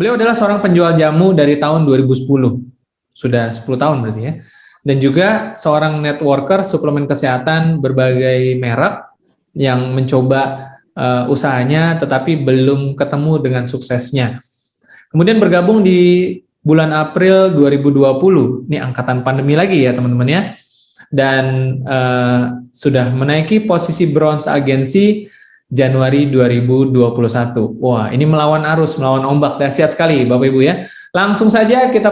Beliau adalah seorang penjual jamu dari tahun 2010. Sudah 10 tahun berarti ya. Dan juga seorang networker suplemen kesehatan berbagai merek yang mencoba usahanya tetapi belum ketemu dengan suksesnya. Kemudian bergabung di bulan April 2020. Ini angkatan pandemi lagi ya teman-teman ya. Dan sudah menaiki posisi bronze agensi Januari 2021. Wah, ini melawan arus, melawan ombak, dahsyat sekali Bapak Ibu ya. Langsung saja kita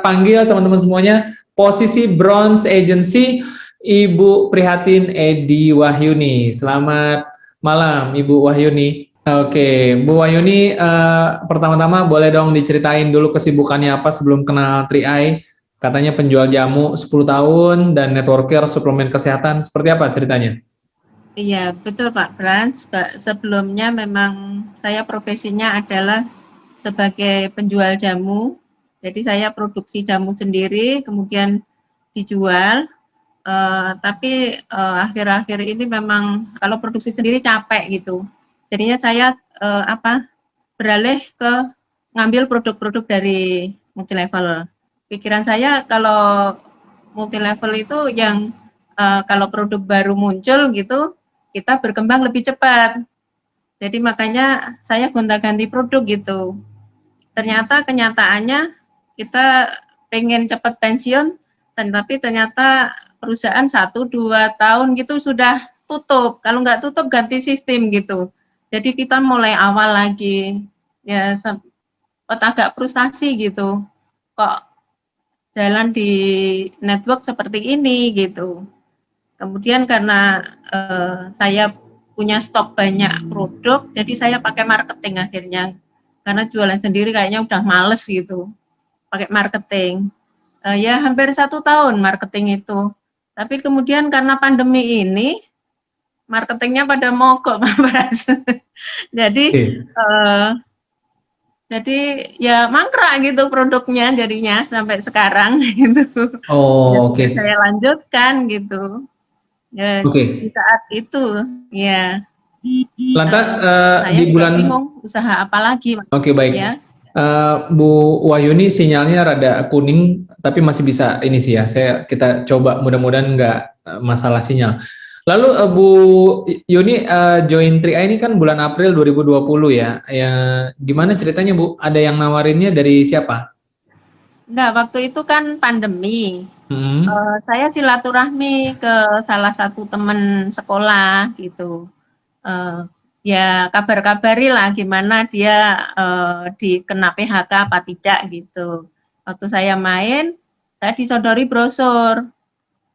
panggil teman-teman semuanya posisi bronze agency Ibu Prihatin Edi Wahyuni. Selamat malam Ibu Wahyuni. Oke, Bu Wahyuni, pertama-tama boleh dong diceritain dulu kesibukannya apa sebelum kenal Tri-Eye. Katanya penjual jamu 10 tahun dan networker suplemen kesehatan. Seperti apa ceritanya? Iya, betul Pak Frans. Sebelumnya memang saya profesinya adalah sebagai penjual jamu. Jadi saya produksi jamu sendiri, kemudian dijual. Tapi akhir-akhir ini memang kalau produksi sendiri capek gitu. Jadinya saya beralih ke ngambil produk-produk dari multilevel. Pikiran saya kalau multilevel itu yang kalau produk baru muncul gitu, kita berkembang lebih cepat. Jadi makanya saya gonta-ganti produk gitu. Ternyata kenyataannya kita pengen cepat pensiun, tapi ternyata perusahaan 1-2 tahun gitu sudah tutup. Kalau nggak tutup ganti sistem gitu. Jadi kita mulai awal lagi. Ya sempat agak frustasi gitu. Kok jalan di network seperti ini gitu. Kemudian karena saya punya stok banyak produk, jadi saya pakai marketing akhirnya. Karena jualan sendiri kayaknya udah males gitu, pakai marketing. Ya hampir 1 tahun marketing itu. Tapi kemudian karena pandemi ini, marketingnya pada mogok, Pak Pras. Jadi jadi ya mangkrak gitu produknya jadinya sampai sekarang gitu. Oh, Ya oke. saya lanjutkan gitu. Ya, Oke. di saat itu ya Lantas saya di juga bulan bingung usaha apa lagi Oke, baik. ya. Bu Wahyuni sinyalnya rada kuning tapi masih bisa ini sih ya. Kita coba mudah-mudahan nggak masalah sinyal. Lalu Bu Yuni join Tri ini kan bulan April 2020 ya. Ya gimana ceritanya Bu? Ada yang nawarinnya dari siapa? Enggak, waktu itu kan pandemi. Hmm. Saya silaturahmi ke salah satu teman sekolah gitu. Eh, Ya kabar-kabari lah gimana dia dikena PHK apa tidak gitu. Waktu saya main, saya disodori brosur.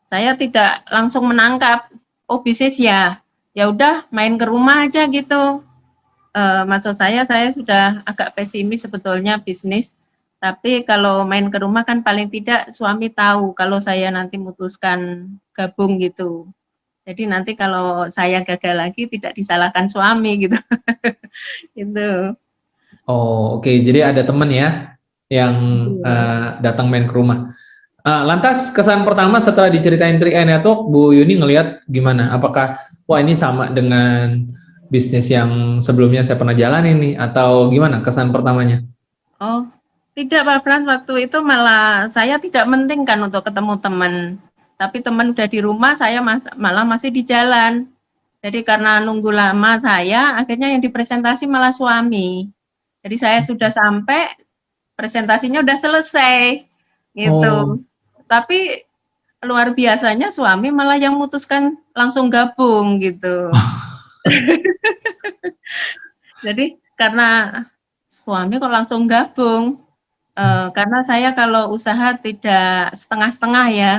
Saya tidak langsung menangkap, oh bisnis ya. Ya udah main ke rumah aja gitu. Maksud saya sudah agak pesimis sebetulnya bisnis, tapi kalau main ke rumah kan paling tidak suami tahu kalau saya nanti memutuskan gabung gitu. Jadi nanti kalau saya gagal lagi tidak disalahkan suami gitu. Gitu. Oh, oke. Jadi ada teman ya yang Iya. datang main ke rumah. Lantas kesan pertama setelah diceritain Tri Network, Bu Yuni ngelihat gimana? Apakah wah ini sama dengan bisnis yang sebelumnya saya pernah jalani nih atau gimana kesan pertamanya? Oh, tidak Pak Frans, waktu itu malah saya tidak mentingkan untuk ketemu teman. Tapi teman udah di rumah, saya malah masih di jalan. Jadi karena nunggu lama saya, akhirnya yang dipresentasi malah suami. Jadi saya sudah sampai, presentasinya udah selesai, Oh, gitu. Tapi luar biasanya suami malah yang memutuskan langsung gabung, gitu. Jadi karena suami kok langsung gabung, karena saya kalau usaha tidak setengah-setengah ya,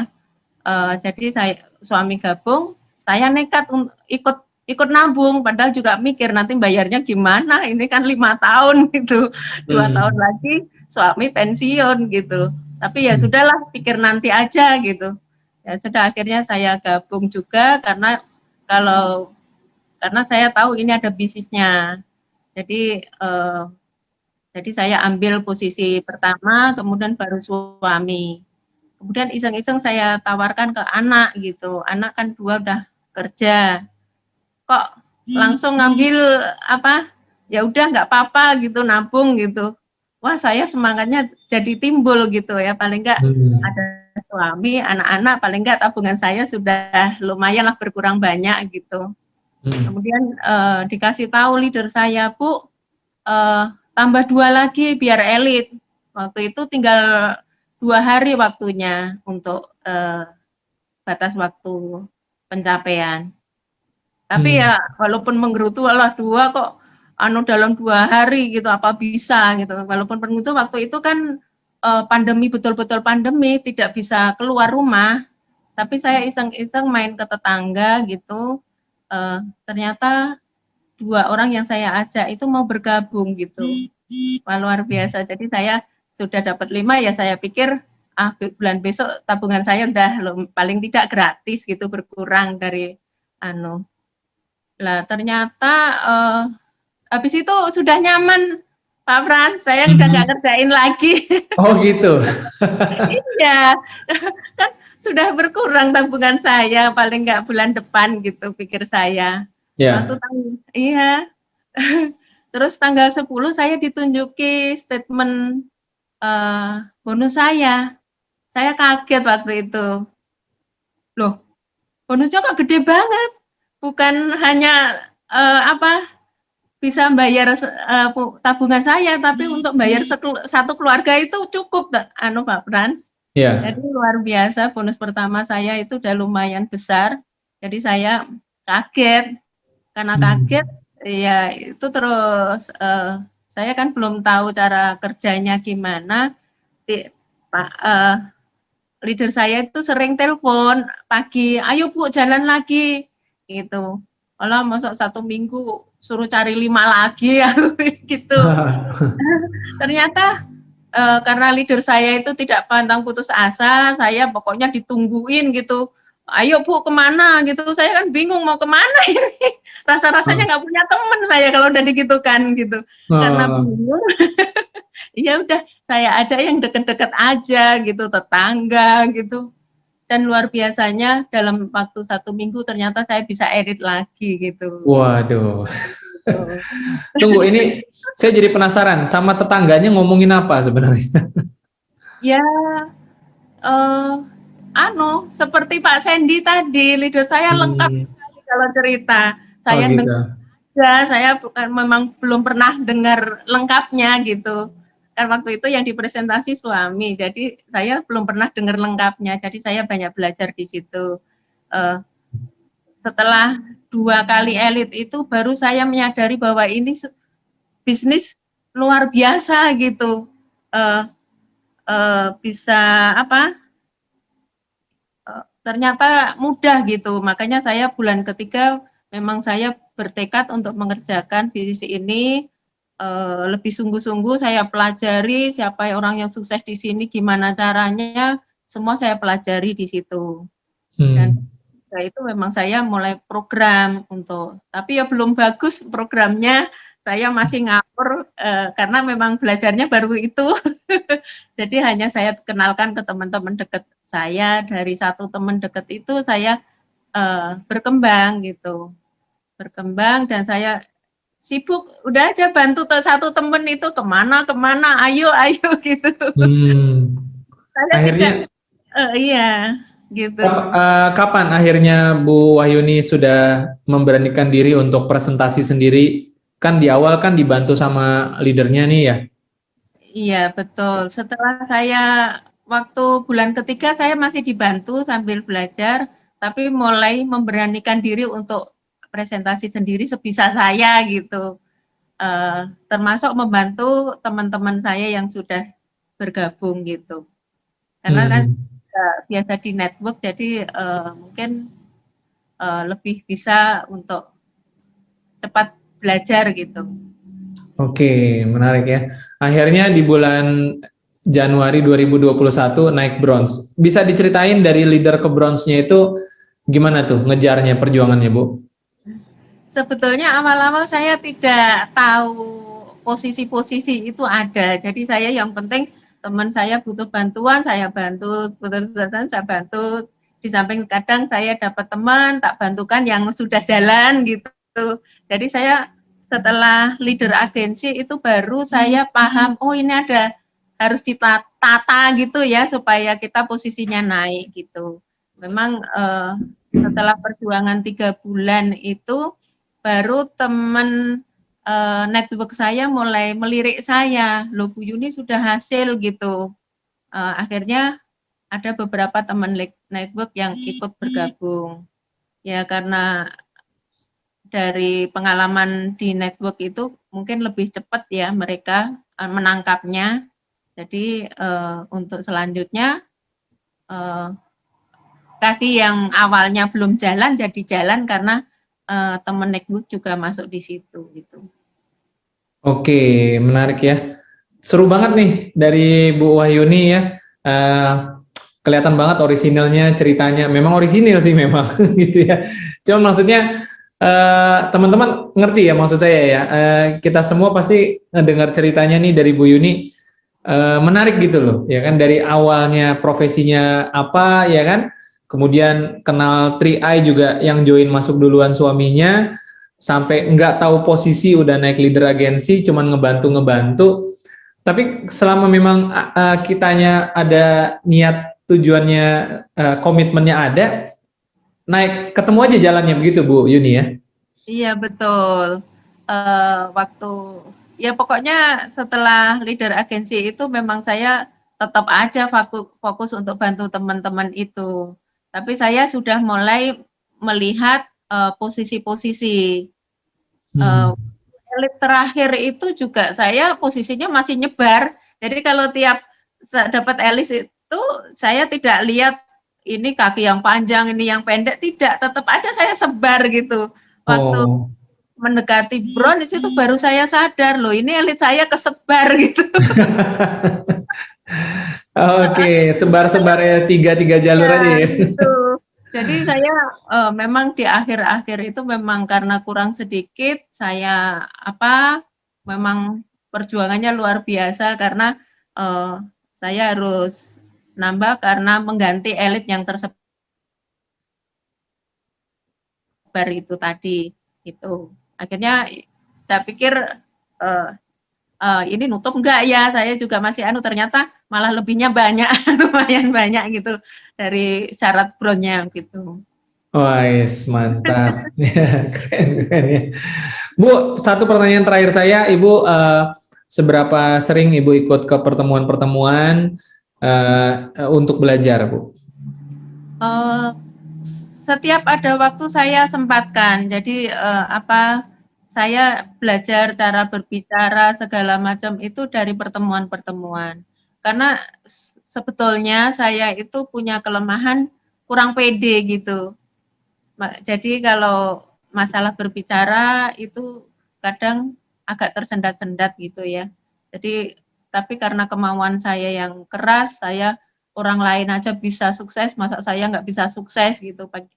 jadi suami gabung, saya nekat ikut ikut nabung, padahal juga mikir nanti bayarnya gimana, ini kan 5 tahun gitu, 2 tahun hmm. lagi suami pensiun gitu. Tapi ya sudahlah, pikir nanti aja gitu. Ya sudah akhirnya saya gabung juga kalau karena saya tahu ini ada bisnisnya. Jadi jadi saya ambil posisi pertama, kemudian baru suami. Kemudian iseng-iseng saya tawarkan ke anak gitu. Anak kan 2 udah kerja. Kok langsung ngambil apa? ya udah nggak apa-apa gitu, nabung gitu. Wah, saya semangatnya jadi timbul gitu ya, paling nggak Hmm. ada suami, anak-anak, paling nggak tabungan saya sudah lumayan lah berkurang banyak gitu. Hmm. Kemudian dikasih tahu leader saya, Bu, tambah 2 lagi biar elit. Waktu itu tinggal 2 hari waktunya untuk batas waktu pencapaian. Tapi Hmm. ya walaupun menggerutu, alah 2 kok dalam 2 hari gitu, apa bisa gitu. Walaupun menggerutu waktu itu kan pandemi, betul-betul pandemi, tidak bisa keluar rumah. Tapi saya iseng-iseng main ke tetangga gitu, ternyata 2 orang yang saya ajak itu mau bergabung gitu. Wah, luar biasa. Jadi saya sudah dapat 5, ya saya pikir, bulan besok tabungan saya udah paling tidak gratis gitu, berkurang dari anu. Lah ternyata habis itu sudah nyaman, Pak Frans, saya udah nggak Hmm. ngerjain lagi. Oh gitu. Iya, kan sudah berkurang tabungan saya, paling nggak bulan depan gitu pikir saya. Waktu Ya. iya. Terus tanggal 10 saya ditunjuki statement bonus saya. Saya kaget waktu itu. Loh, bonusnya kok gede banget. Bukan hanya apa, bisa bayar tabungan saya, tapi untuk bayar satu keluarga itu cukup, Pak Frans. Ya. Jadi luar biasa, bonus pertama saya itu udah lumayan besar. Jadi saya kaget, karena kaget Hmm. ya itu terus saya kan belum tahu cara kerjanya gimana. Pak leader saya itu sering telepon pagi, ayo Bu jalan lagi gitu. Kalau masuk 1 minggu suruh cari 5 lagi ya gitu. Ternyata karena leader saya itu tidak pantang putus asa, saya pokoknya ditungguin gitu. Ayo Bu kemana gitu, saya kan bingung mau kemana ini. Rasa-rasanya nggak punya teman saya kalau udah digitukan gitu. Karena Oh. bingung, ya udah saya ajak yang deket-deket aja gitu, tetangga gitu. Dan luar biasanya dalam waktu 1 minggu ternyata saya bisa edit lagi gitu. Waduh. Gitu. Tunggu, ini saya jadi penasaran sama tetangganya ngomongin apa sebenarnya? Ya, eh, seperti Pak Sandy tadi, leader saya lengkap Hmm. sekali kalau cerita. Oh Saya gitu. saya bukan memang belum pernah dengar lengkapnya gitu. Kan waktu itu yang dipresentasi suami, jadi saya belum pernah dengar lengkapnya. Jadi saya banyak belajar di situ. Eh, Setelah 2 kali elit itu baru saya menyadari bahwa ini bisnis luar biasa gitu. Eh, Bisa apa? Ternyata mudah gitu. Makanya saya bulan ketiga memang saya bertekad untuk mengerjakan bisnis ini lebih sungguh-sungguh. Saya pelajari siapa orang yang sukses di sini, gimana caranya, semua saya pelajari di situ. Dan Hmm. itu memang saya mulai program untuk, tapi ya belum bagus programnya. Saya masih ngawur karena memang belajarnya baru itu. Jadi hanya saya kenalkan ke teman-teman dekat saya, dari satu teman dekat itu saya berkembang gitu. Berkembang dan saya sibuk, udah aja bantu satu teman itu kemana-kemana, ayo ayo gitu. Hmm. Saya tidak, Akhirnya iya gitu. kapan akhirnya Bu Wahyuni sudah memberanikan diri untuk presentasi sendiri? Kan di awal kan dibantu sama leadernya nih ya. Iya betul. Setelah saya waktu bulan ketiga saya masih dibantu sambil belajar, tapi mulai memberanikan diri untuk presentasi sendiri sebisa saya gitu. Termasuk membantu teman-teman saya yang sudah bergabung gitu. Karena kan Hmm. biasa di network, jadi mungkin lebih bisa untuk cepat belajar gitu. Oke, menarik ya. Akhirnya di bulan Januari 2021 naik bronze. Bisa diceritain dari leader ke bronze-nya itu gimana tuh ngejarnya perjuangannya, Bu? Sebetulnya awal-awal saya tidak tahu posisi-posisi itu ada. Jadi saya yang penting teman saya butuh bantuan, saya bantu, butuh bantuan, saya bantu. Di samping kadang saya dapat teman, tak bantukan yang sudah jalan gitu. Jadi saya setelah leader agensi itu baru saya paham, oh ini ada harus ditata gitu ya supaya kita posisinya naik gitu. Memang setelah perjuangan 3 bulan itu baru teman network saya mulai melirik saya, loh Bu Yuni sudah hasil gitu. Akhirnya ada beberapa teman network yang ikut bergabung. Ya karena dari pengalaman di network itu mungkin lebih cepat ya mereka menangkapnya. Jadi untuk selanjutnya kaki yang awalnya belum jalan jadi jalan karena teman network juga masuk di situ gitu. Oke, menarik ya. Seru banget nih dari Bu Wahyuni ya. Eh, Kelihatan banget orisinalnya ceritanya. Memang orisinil sih memang gitu ya. Cuma maksudnya teman-teman ngerti ya maksud saya ya. Kita semua pasti ngedengar ceritanya nih dari Bu Yuni. Menarik gitu loh, ya kan, dari awalnya profesinya apa, ya kan, kemudian kenal 3i juga yang join masuk duluan suaminya, sampai nggak tahu posisi udah naik leader agensi, cuman ngebantu, tapi selama memang kitanya ada niat, tujuannya, komitmennya ada, naik ketemu aja jalannya begitu Bu Yuni ya. Iya betul. Waktu ya pokoknya setelah leader agensi itu memang saya tetap aja fokus untuk bantu teman-teman itu. Tapi saya sudah mulai melihat posisi-posisi elit terakhir itu juga saya posisinya masih nyebar. Jadi kalau tiap dapat elit itu saya tidak lihat ini kaki yang panjang, ini yang pendek, tidak, tetap aja saya sebar gitu. Waktu Oh, mendekati bronze itu baru saya sadar loh ini elit saya kesebar gitu. oke, sebar-sebar ya, tiga jalur Ya aja ya. gitu. Jadi saya memang di akhir-akhir itu memang karena kurang sedikit saya memang perjuangannya luar biasa karena saya harus nambah karena mengganti elit yang tersebar itu tadi itu. Akhirnya saya pikir ini nutup enggak ya, saya juga masih ternyata malah lebihnya banyak, lumayan banyak gitu dari syarat bronnya gitu. Wah, yes, mantap. Keren ya. Bu, satu pertanyaan terakhir saya, Ibu, seberapa sering Ibu ikut ke pertemuan-pertemuan untuk belajar, Bu? Uh, Setiap ada waktu saya sempatkan, jadi saya belajar cara berbicara segala macam itu dari pertemuan-pertemuan. Karena sebetulnya saya itu punya kelemahan kurang pede gitu. Jadi kalau masalah berbicara itu kadang agak tersendat-sendat gitu ya. Jadi tapi karena kemauan saya yang keras, saya orang lain aja bisa sukses, masa saya nggak bisa sukses gitu. Jadi,